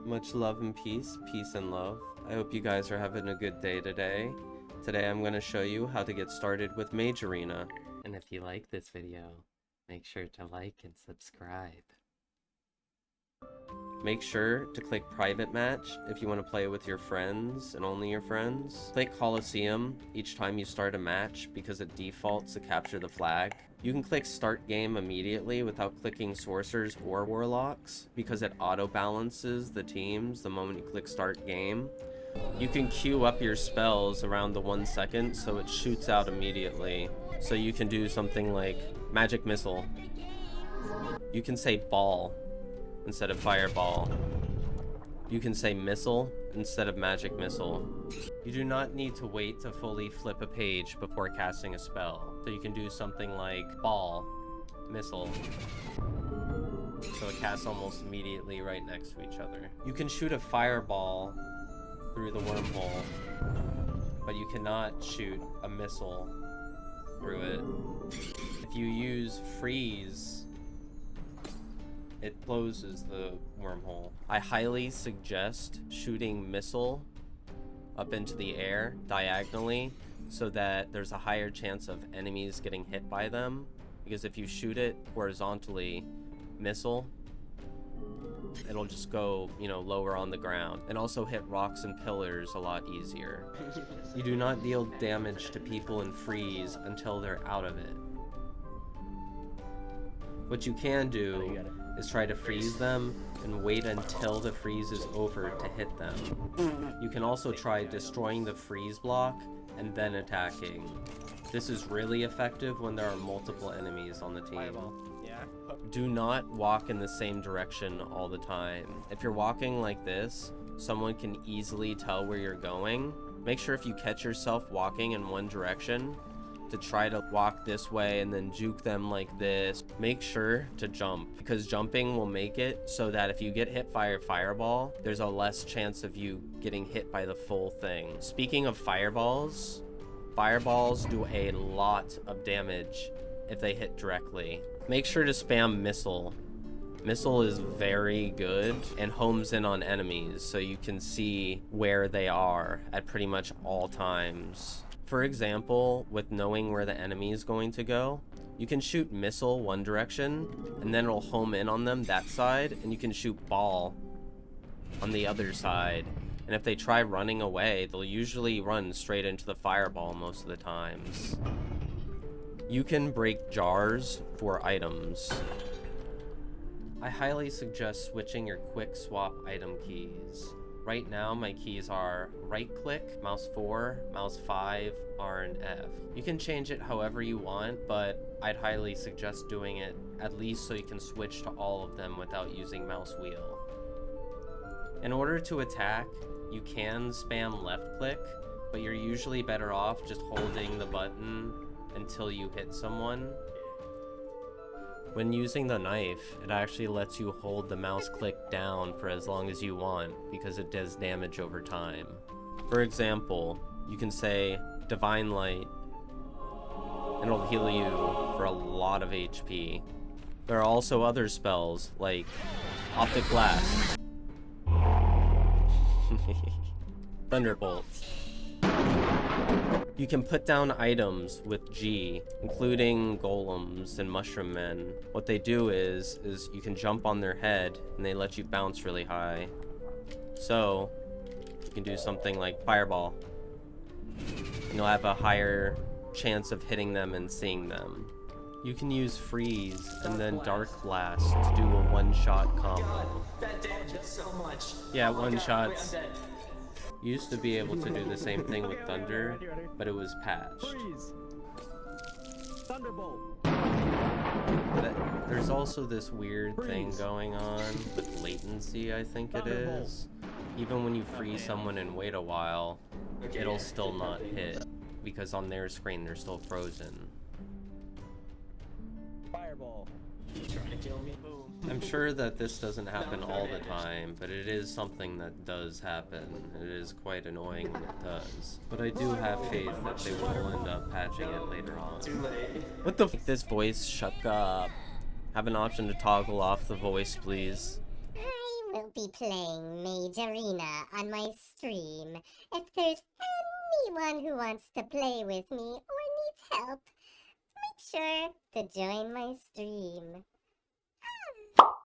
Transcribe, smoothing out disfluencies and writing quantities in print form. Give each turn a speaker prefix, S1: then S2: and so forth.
S1: Much love and peace and love. I hope you guys are having a good day today. Today I'm going to show you how to get started with Mage Arena. And if you like this video, make sure to like and subscribe. Make sure to click private match if you want to play with your friends and only your friends. Click Coliseum each time you start a match because it defaults to capture the flag. You can click start game immediately without clicking sorcerers or warlocks because it auto balances the teams the moment you click start game. You can queue up your spells around the 1 second so it shoots out immediately. So you can do something like magic missile. You can say ball instead of fireball. You can say missile instead of magic missile. You do not need to wait to fully flip a page before casting a spell. So you can do something like ball, missile. So it casts almost immediately right next to each other. You can shoot a fireball through the wormhole, but you cannot shoot a missile through it. If you use freeze, it closes the wormhole. I highly suggest shooting missile up into the air diagonally so that there's a higher chance of enemies getting hit by them, because if you shoot it horizontally, missile, it'll just go, lower on the ground, and also hit rocks and pillars a lot easier. You do not deal damage to people in freeze until they're out of it. What you can do is try to freeze them and wait until the freeze is over to hit them. You can also try destroying the freeze block and then attacking. This is really effective when there are multiple enemies on the team. Do not walk in the same direction all the time. If you're walking like this, someone can easily tell where you're going. Make sure if you catch yourself walking in one direction, to try to walk this way and then juke them like this. Make sure to jump, because jumping will make it so that if you get hit by a fireball, there's a less chance of you getting hit by the full thing. Speaking of fireballs, fireballs do a lot of damage if they hit directly. Make sure to spam missile. Missile is very good and homes in on enemies, so you can see where they are at pretty much all times. For example, with knowing where the enemy is going to go, you can shoot missile one direction, and then it'll home in on them that side, and you can shoot ball on the other side. And if they try running away, they'll usually run straight into the fireball most of the times. You can break jars for items. I highly suggest switching your quick swap item keys. Right now, my keys are right click, mouse 4, mouse 5, R, and F. You can change it however you want, but I'd highly suggest doing it at least so you can switch to all of them without using mouse wheel. In order to attack, you can spam left click, but you're usually better off just holding the button until you hit someone. When using the knife, it actually lets you hold the mouse click down for as long as you want because it does damage over time. For example, you can say Divine Light and it'll heal you for a lot of HP. There are also other spells like Optic Blast, Thunderbolt. You can put down items with G, including golems and mushroom men. What they do is you can jump on their head and they let you bounce really high. So you can do something like fireball, and you'll have a higher chance of hitting them and seeing them. You can use freeze and then dark blast to do a one-shot combo.
S2: God, that damages so much.
S1: Yeah,
S2: Oh,
S1: one-shots.
S2: God,
S1: Used to be able to do the same thing with thunder, but it was patched.
S3: Freeze. Thunderbolt.
S1: There's also this weird thing going on with latency, I think it is. Even when you freeze someone and wait a while, it'll still not hit, because on their screen they're still frozen.
S3: Fireball.
S2: You trying to kill me?
S1: I'm sure that this doesn't happen all the time, but it is something that does happen. It is quite annoying when it does. But I do have faith that they will end up patching it later on.
S2: Too late.
S1: What the f? This voice, shut up. Have an option to toggle off the voice, please.
S4: I
S3: will be playing Mage Arena on my stream. If there's anyone who wants to play with me or needs help, make sure to join my stream.